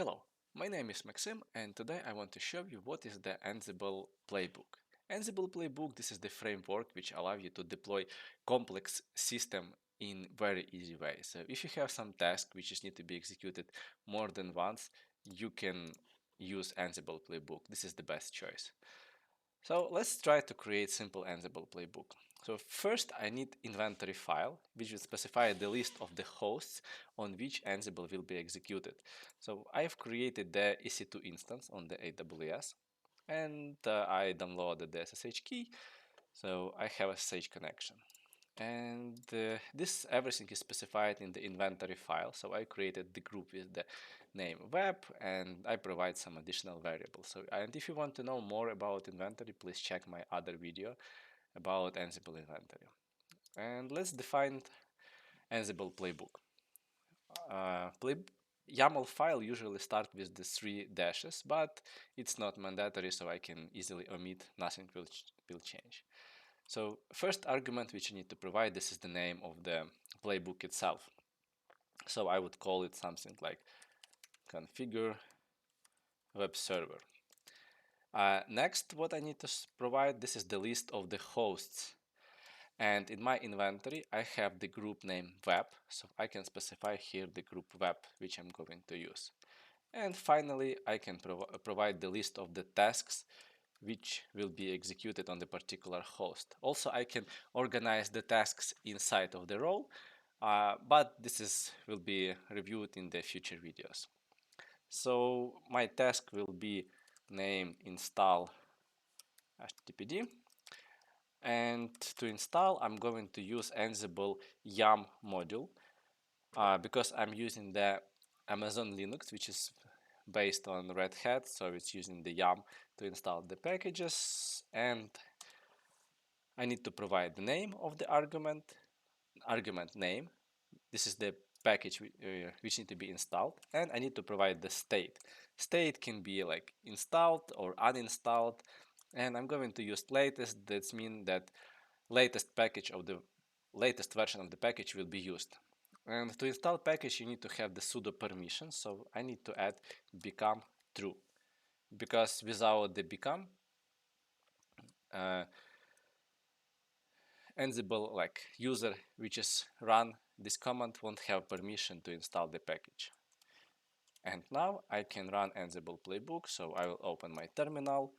Hello, my name is Maxim and today I want to show you what is the Ansible Playbook. Ansible Playbook, this is the framework which allows you to deploy complex system in very easy way. So if you have some task which is need to be executed more than once, you can use Ansible Playbook. This is the best choice. So let's try to create simple Ansible Playbook. So first I need inventory file, which will specify the list of the hosts on which Ansible will be executed. So I've created the EC2 instance on the AWS and I downloaded the SSH key. So I have a SSH connection. And this everything is specified in the inventory file. So I created the group with the name web and I provide some additional variables. So and if you want to know more about inventory, please check my other video about Ansible inventory. And let's define Ansible playbook. YAML file usually start with the 3 dashes, but it's not mandatory, so I can easily omit. Nothing will change. So first argument which you need to provide, this is the name of the playbook itself. So I would call it something like configure web server. Next, what I need to provide, this is the list of the hosts. And in my inventory, I have the group name web, so I can specify here the group web, which I'm going to use. And finally, I can provide the list of the tasks which will be executed on the particular host. Also, I can organize the tasks inside of the role, but this will be reviewed in the future videos. So my task will be named install httpd, and to install I'm going to use Ansible yum module because I'm using the Amazon Linux, which is based on Red Hat, so it's using the yum to install the packages, and I need to provide the name of the argument name. This is the package which need to be installed, and I need to provide the state. State can be like installed or uninstalled, and I'm going to use latest. That means that latest package of the latest version of the package will be used. And to install package, you need to have the sudo permission, so I need to add become true, because without the become, Ansible like user which is run this command won't have permission to install the package. And now I can run Ansible Playbook, so I will open my terminal.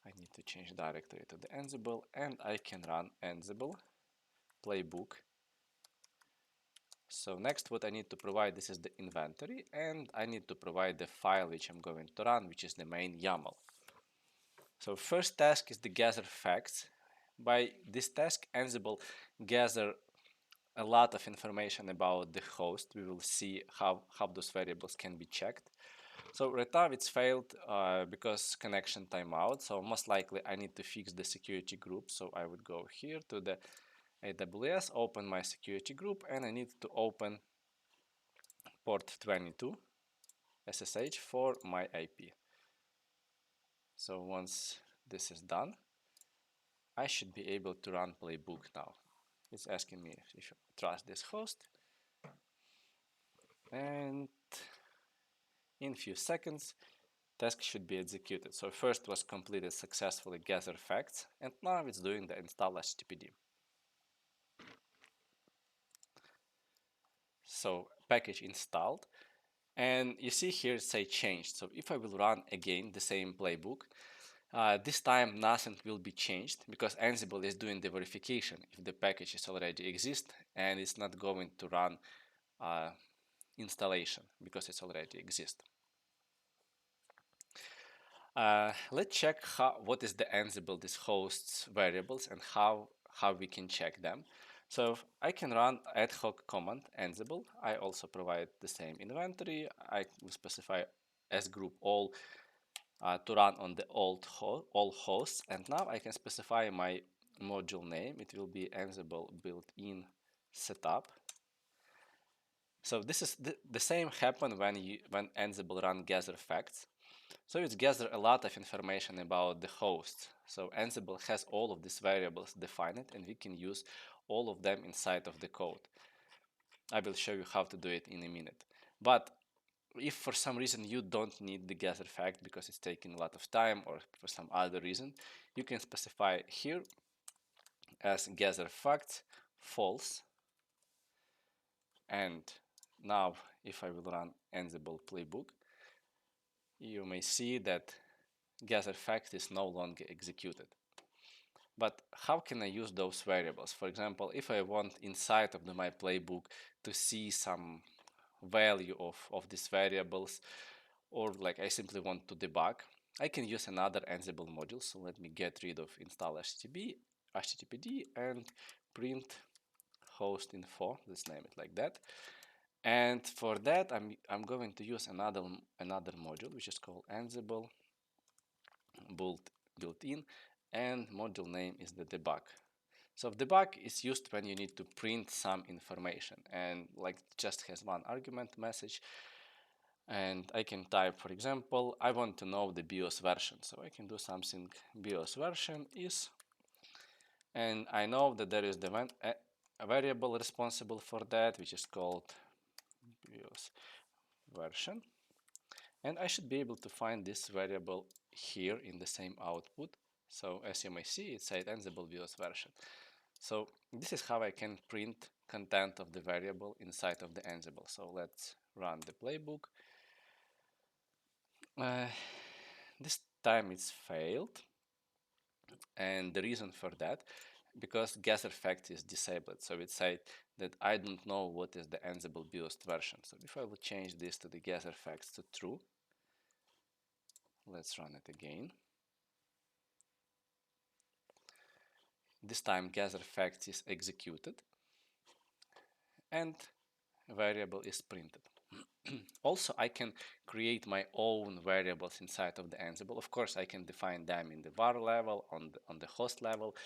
I need to change directory to the Ansible, and I can run Ansible Playbook. So next what I need to provide, this is the inventory, and I need to provide the file which I'm going to run, which is the main YAML. So first task is the gather facts. By this task, Ansible gather a lot of information about the host. We will see how those variables can be checked. So right now it's failed because connection timeout. So most likely I need to fix the security group. So I would go here to the AWS, open my security group, and I need to open port 22 SSH for my IP. So once this is done, I should be able to run Playbook now. It's asking me if you trust this host, and in few seconds task should be executed. So first was completed successfully gather facts, and now it's doing the install httpd. So package installed, and you see here it say changed. So if I will run again the same playbook, this time nothing will be changed because Ansible is doing the verification if the packages already exist, and it's not going to run installation because it's already exist. Let's check what is the Ansible, this hosts variables, and how we can check them. So I can run ad hoc command Ansible. I also provide the same inventory. I will specify as group all to run on the all hosts, and now I can specify my module name. It will be Ansible built-in setup. So this is the same happen when Ansible run gather facts. So it gathers a lot of information about the host. So Ansible has all of these variables defined, and we can use all of them inside of the code. I will show you how to do it in a minute. But if for some reason you don't need the gather fact because it's taking a lot of time or for some other reason, you can specify here as gather fact false. And now if I will run Ansible Playbook, you may see that gather fact is no longer executed. But how can I use those variables? For example, if I want inside of my playbook to see some value of these variables, or like I simply want to debug, I can use another Ansible module. So let me get rid of install httpd and print host info. Let's name it like that. And for that, I'm going to use another module which is called Ansible built-in, and module name is the debug. So debug is used when you need to print some information, and like just has one argument message. And I can type, for example, I want to know the BIOS version. So I can do something BIOS version is, and I know that there is a variable responsible for that, which is called BIOS version. And I should be able to find this variable here in the same output. So as you may see, it said Ansible BIOS version. So this is how I can print content of the variable inside of the Ansible. So let's run the playbook. This time it's failed, and the reason for that, because gather fact is disabled. So it said that I don't know what is the Ansible BIOS version. So if I will change this to the gather facts to true, let's run it again. This time gather facts is executed and a variable is printed. Also, I can create my own variables inside of the Ansible. Of course, I can define them in the var level, on the host level,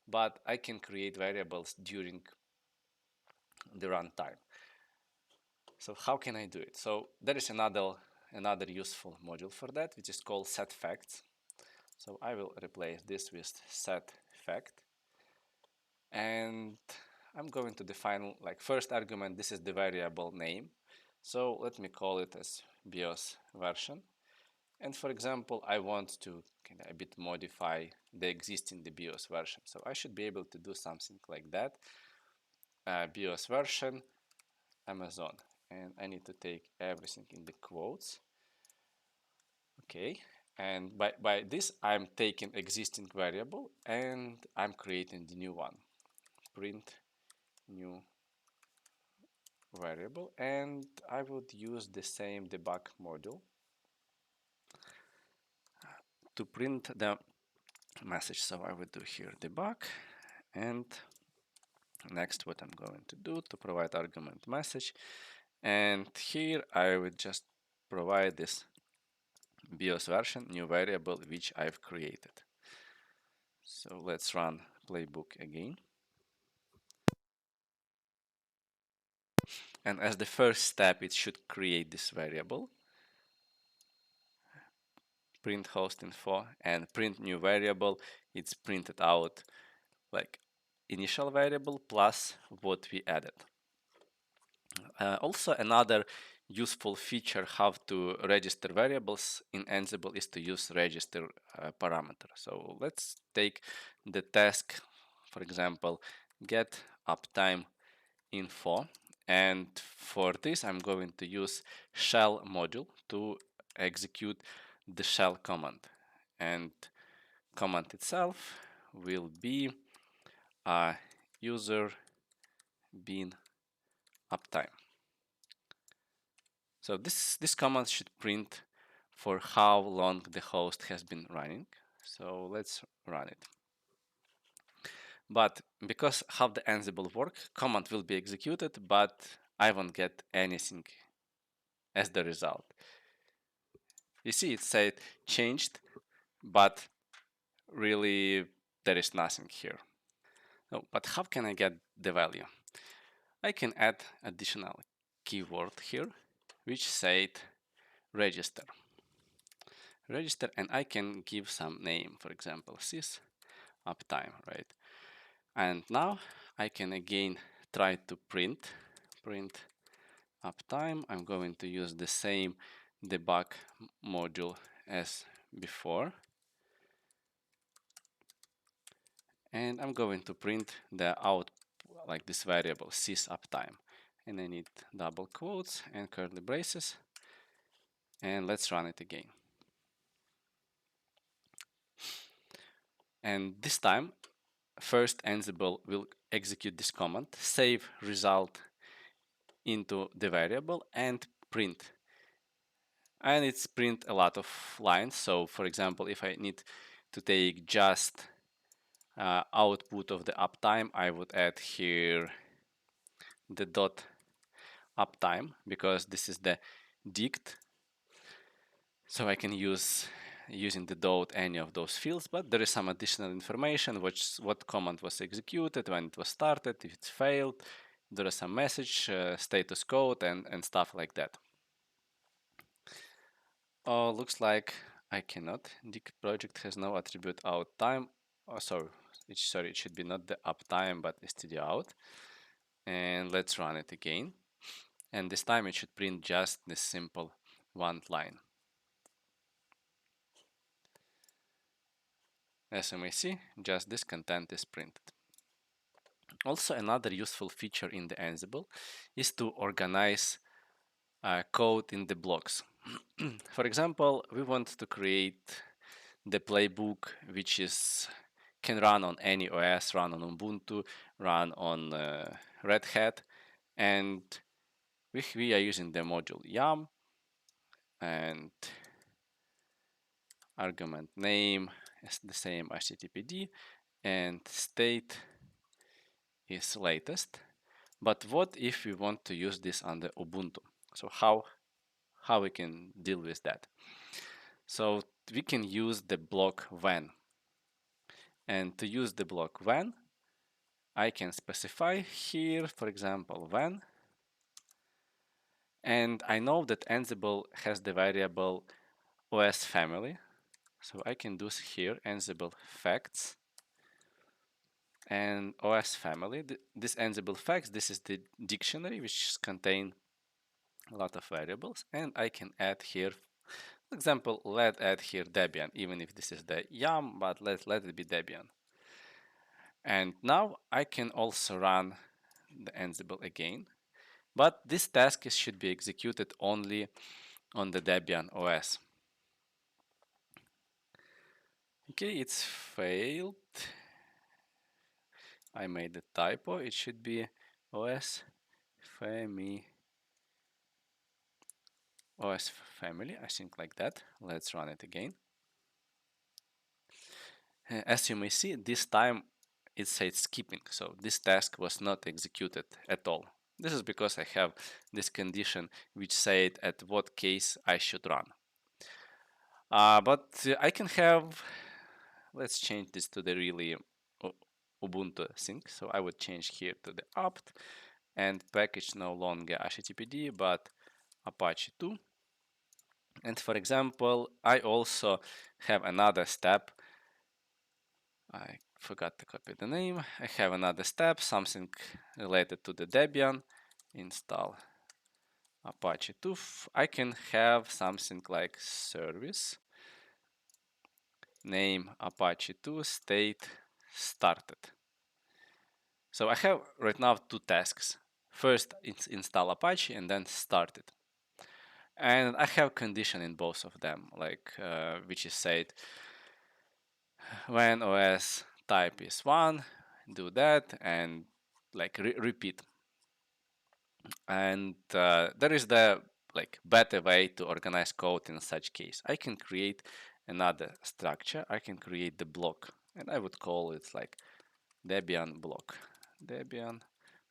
but I can create variables during the runtime. So how can I do it? So there is another useful module for that, which is called setFacts. So I will replace this with setFact. And I'm going to define, like, first argument, this is the variable name. So let me call it as BIOS version. And for example, I want to kind of a bit modify the existing BIOS version. So I should be able to do something like that. BIOS version, Amazon. And I need to take everything in the quotes. Okay. And by this, I'm taking existing variable and I'm creating the new one. Print new variable, and I would use the same debug module to print the message. So I would do here debug, and next what I'm going to do to provide argument message, and here I would just provide this BIOS version new variable which I've created. So let's run playbook again. And as the first step, it should create this variable, print host info, and print new variable. It's printed out like initial variable plus what we added. Also, another useful feature how to register variables in Ansible is to use register parameter. So let's take the task, for example, get uptime info, and for this I'm going to use shell module to execute the shell command, and command itself will be user bin uptime. So this command should print for how long the host has been running. So let's run it. But because how the Ansible work, command will be executed, but I won't get anything as the result. You see, it said changed, but really there is nothing here. No, but how can I get the value? I can add additional keyword here, which said register. Register, and I can give some name, for example, sys uptime, right? And now I can again try to print uptime. I'm going to use the same debug module as before. And I'm going to print the out, like this variable sys uptime. And I need double quotes and curly braces. And let's run it again. And this time, first Ansible will execute this command, save result into the variable and print. And it's print a lot of lines. So for example, if I need to take just output of the uptime, I would add here the dot uptime, because this is the dict. So I can use using the dot any of those fields, but there is some additional information, what command was executed, when it was started, if it failed, there is some message, status code, and stuff like that. Oh, looks like I cannot. The project has no attribute out time. Oh, sorry, it should be not the uptime, but std out. And let's run it again. And this time it should print just this simple one line. As you may see, just this content is printed. Also, another useful feature in the Ansible is to organize code in the blocks. For example, we want to create the playbook which can run on any OS, run on Ubuntu, run on Red Hat, and we are using the module yum, and argument name is the same HTTPD, and state is latest. But what if we want to use this under Ubuntu? So how we can deal with that? So we can use the block when. And to use the block when, I can specify here, for example, when. And I know that Ansible has the variable OS family. So I can do here Ansible facts and OS family. This Ansible facts, this is the dictionary which contains a lot of variables. And I can add here, for example, let's add here Debian, even if this is the yum, but let it be Debian. And now I can also run the Ansible again, but this task should be executed only on the Debian OS. Okay, it's failed. I made a typo. It should be OS family. OS family, I think like that. Let's run it again. As you may see, this time it said skipping, so this task was not executed at all. This is because I have this condition which said at what case I should run. But I can have, let's change this to the really Ubuntu thing. So I would change here to the apt, and package no longer HTTPD but Apache 2. And for example, I also have another step. I forgot to copy the name. I have another step, something related to the Debian. Install Apache 2. I can have something like service, name Apache 2, state started. So I have right now two tasks. First, it's install Apache and then start it. And I have condition in both of them, like which is said when OS type is 1, do that, and like repeat. And there is the better way to organize code in such case. I can create another structure. I can create the block, and I would call it like Debian block. Debian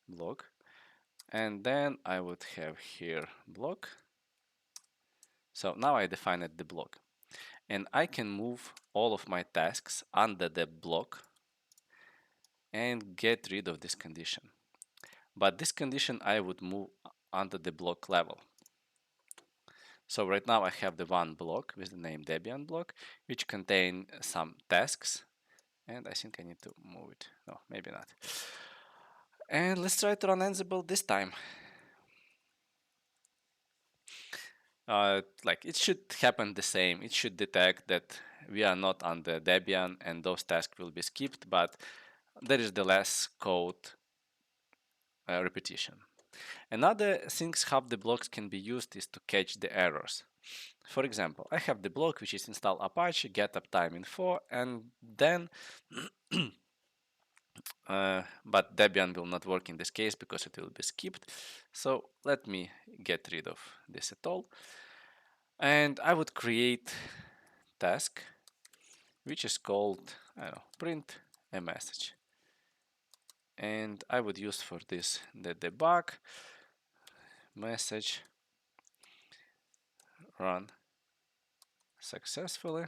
block. And then I would have here block. So now I defined the block. And I can move all of my tasks under the block and get rid of this condition. But this condition I would move under the block level. So right now I have the one block with the name Debian block, which contain some tasks. And I think I need to move it. No, maybe not. And let's try to run Ansible this time. like it should happen the same. It should detect that we are not on the Debian and those tasks will be skipped, but there is the less code repetition. Another things how the blocks can be used is to catch the errors. For example, I have the block which is install Apache, get uptime info, and then but Debian will not work in this case because it will be skipped. So let me get rid of this at all. And I would create task which is called, I don't know, print a message. And I would use for this the debug message run successfully,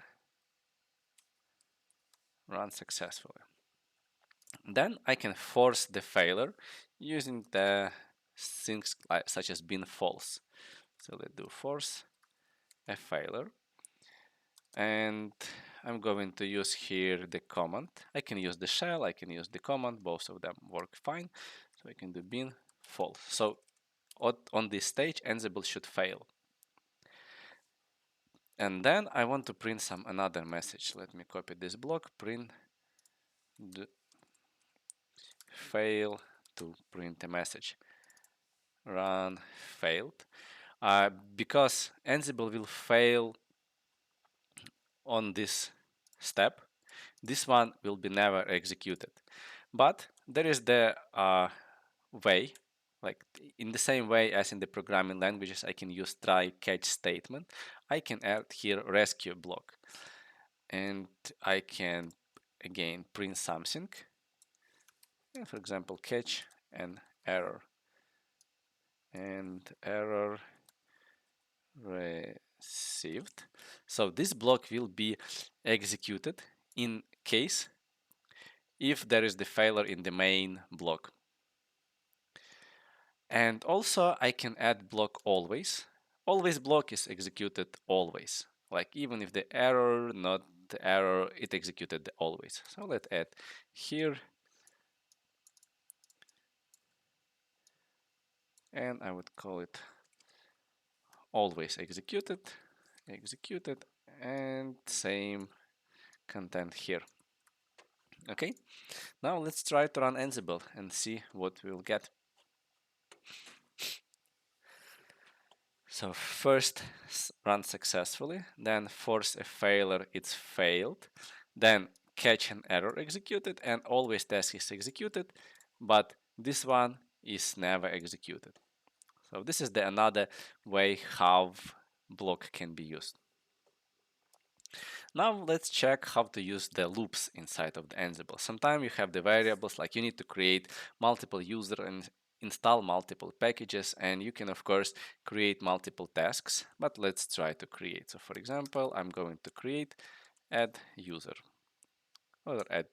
run successfully. Then I can force the failure using the things like, such as bin false. So let's do force a failure. And I'm going to use here the command. I can use the shell, I can use the command, both of them work fine. So I can do bin false. So on this stage, Ansible should fail. And then I want to print some another message. Let me copy this block, print the fail to print a message. Run failed. Because Ansible will fail on this step, this one will be never executed. But there is the way, like in the same way as in the programming languages, I can use try catch statement. I can add here rescue block, and I can again print something. And for example, catch an error, and error received. So this block will be executed in case if there is the failure in the main block. And also I can add block always. Always block is executed always. Like even if the error, not the error, it executed the always. So let's add here. And I would call it always executed, executed, and same content here. Okay, now let's try to run Ansible and see what we'll get. So first run successfully, then force a failure, it's failed, then catch an error executed, and always task is executed, but this one is never executed. So this is the another way how block can be used. Now let's check how to use the loops inside of the Ansible. Sometimes you have the variables, like you need to create multiple user and install multiple packages, and you can of course create multiple tasks, but let's try to create. So for example, I'm going to create add user or add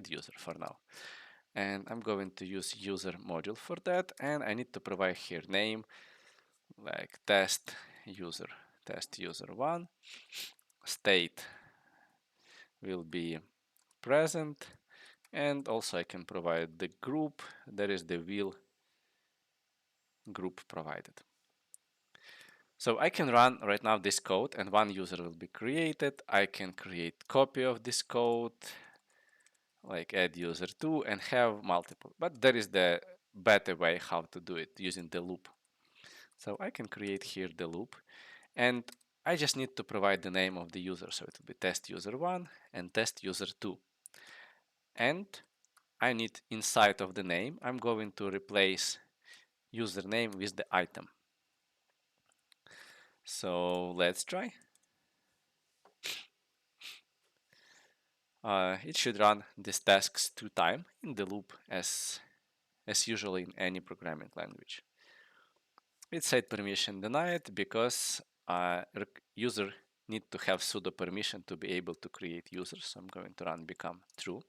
user for now. And I'm going to use user module for that, and I need to provide here name like test user 1, state will be present, and also I can provide the group. There is the wheel group provided. So I can run right now this code and one user will be created. I can create copy of this code, like add user 2 and have multiple. But there is the better way how to do it using the loop. So I can create here the loop, and I just need to provide the name of the user. So it will be test user 1 and test user 2. And I need inside of the name, I'm going to replace username with the item. So let's try. It should run these tasks 2 times in the loop as usually in any programming language. It said permission denied because user need to have sudo permission to be able to create users. So I'm going to run become true.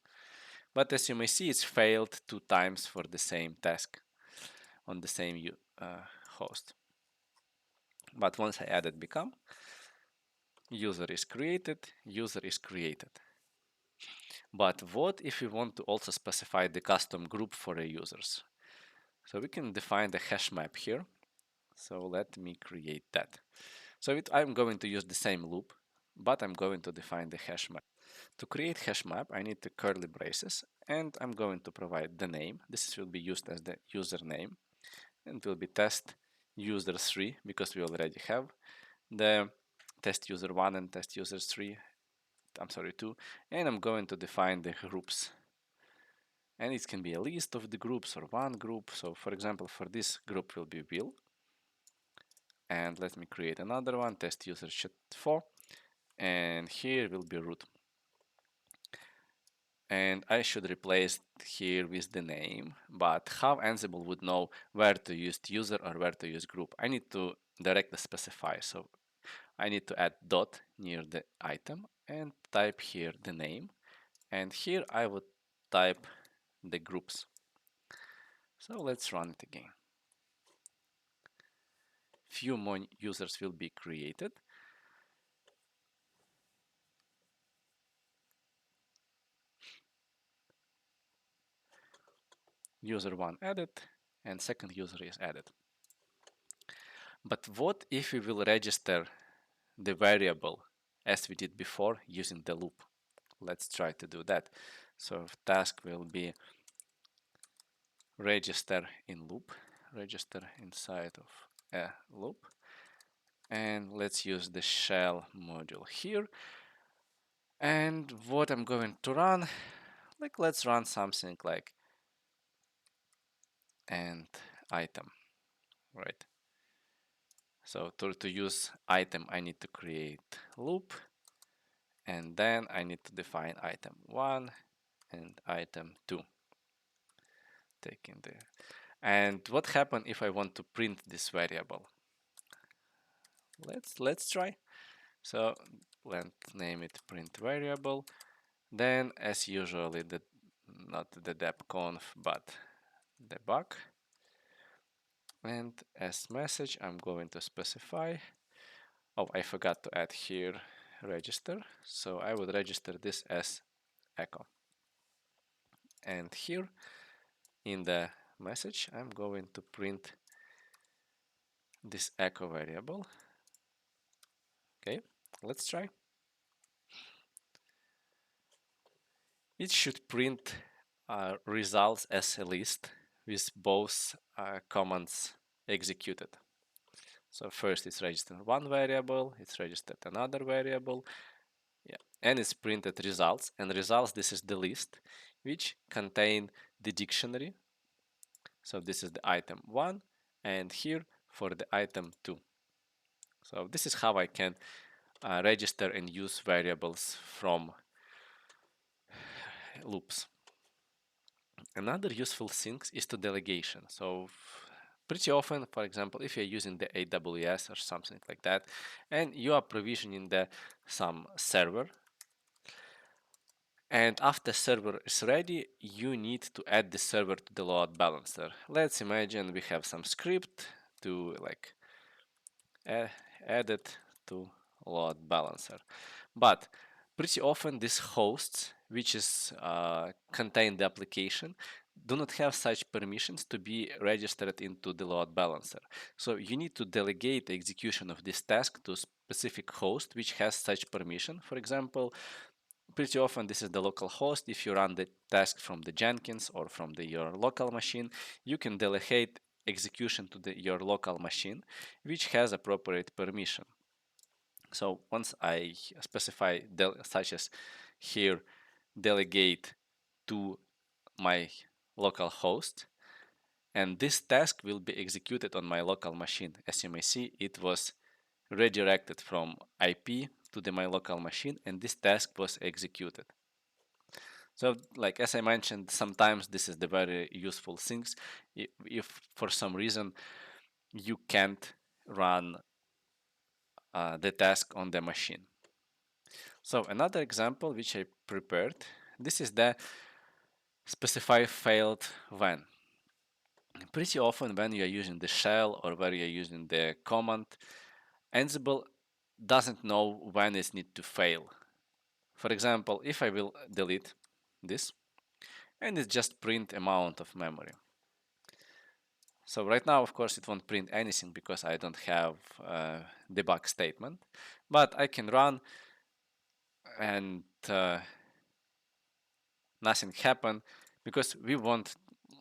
But as you may see, it's failed 2 times for the same task on the same host. But once I added become, user is created, user is created. But what if we want to also specify the custom group for the users? So we can define the hash map here. So let me create that. So I'm going to use the same loop, but I'm going to define the hash map. To create hash map, I need the curly braces, and I'm going to provide the name. This will be used as the username, and it will be test user 3 because we already have the test user 1 and test user 3. I'm sorry, 2, and I'm going to define the groups. And it can be a list of the groups or one group. So for example, for this group will be Will. And let me create another one, test user chat 4. And here will be root. And I should replace here with the name, but how Ansible would know where to use user or where to use group? I need to directly specify. So I need to add dot near the item and type here the name. And here I would type the groups. So let's run it again. Few more users will be created. User 1 added and second user is added. But what if we will register the variable as we did before using the loop? Let's try to do that. So task will be register in loop, register inside of a loop. And let's use the shell module here. And what I'm going to run, let's run something like and item, right? So to use item, I need to create loop, and then I need to define item 1 and item 2. Taking the and what happens if I want to print this variable? Let's try. So let's name it print variable. Then, as usually, not the debconf but debug. And as message, I'm going to specify. Oh, I forgot to add here register. So I would register this as echo. And here in the message, I'm going to print this echo variable. Okay, let's try. It should print results as a list with both commands executed. So first it's registered one variable, it's registered another variable, yeah, and it's printed results. And results, this is the list which contain the dictionary. So this is the item 1, and here for the item 2. So this is how I can register and use variables from loops. Another useful thing is to delegation. So pretty often, for example, if you're using the AWS or something like that, and you are provisioning some server, and after server is ready, you need to add the server to the load balancer. Let's imagine we have some script to add it to load balancer. But pretty often these hosts, which is contain the application, do not have such permissions to be registered into the load balancer. So you need to delegate the execution of this task to a specific host which has such permission. For example, pretty often this is the local host. If you run the task from the Jenkins or from your local machine, you can delegate execution to your local machine, which has appropriate permission. So once I specify such as here delegate to my local host, and this task will be executed on my local machine. As you may see, it was redirected from IP to my local machine, and this task was executed. So, like as I mentioned, sometimes this is the very useful things. If for some reason you can't run the task on the machine. So another example which I prepared, this is the specify failed when. Pretty often when you are using the shell or when you are using the command, Ansible doesn't know when it needs to fail. For example, if I will delete this, and it just print amount of memory. So right now, of course, it won't print anything because I don't have debug statement, but I can run and nothing happen because we want,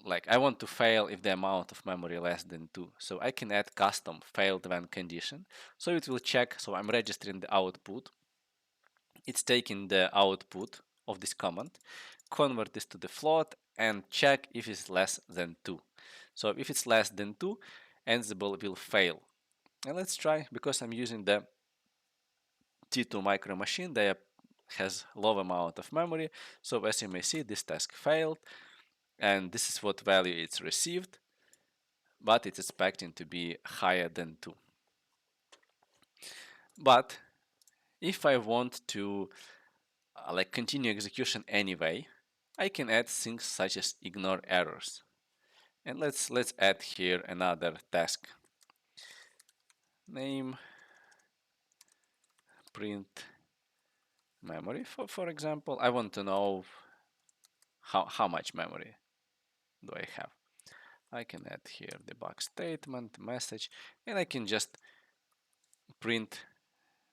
like, I want to fail if the amount of memory less than 2. So I can add custom failed when condition. So it will check. So I'm registering the output. It's taking the output of this command, convert this to the float, and check if it's less than 2. So if it's less than 2, Ansible will fail. And let's try, because I'm using the T2 micro machine, that has low amount of memory. So as you may see, this task failed, and this is what value it's received, but it's expecting to be higher than 2. But if I want to like continue execution anyway, I can add things such as ignore errors. And let's add here another task. Name print memory. For example, I want to know how much memory do I have. I can add here debug statement, message, and I can just print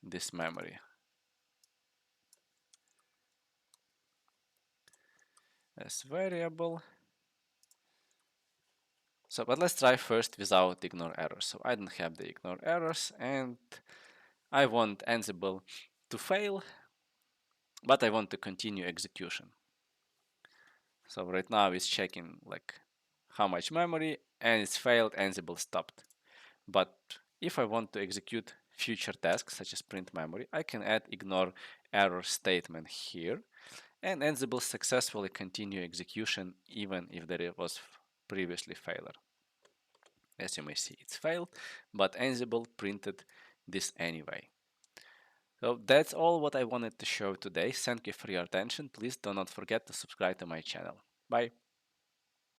this memory as variable. So, but let's try first without ignore errors. So I don't have the ignore errors, and I want Ansible to fail, but I want to continue execution. So right now it's checking like how much memory, and it's failed, Ansible stopped. But if I want to execute future tasks such as print memory, I can add ignore error statement here, and Ansible successfully continue execution even if there was previously failure. As you may see, it's failed, but Ansible printed this anyway. So that's all what I wanted to show today. Thank you for your attention. Please do not forget to subscribe to my channel. Bye.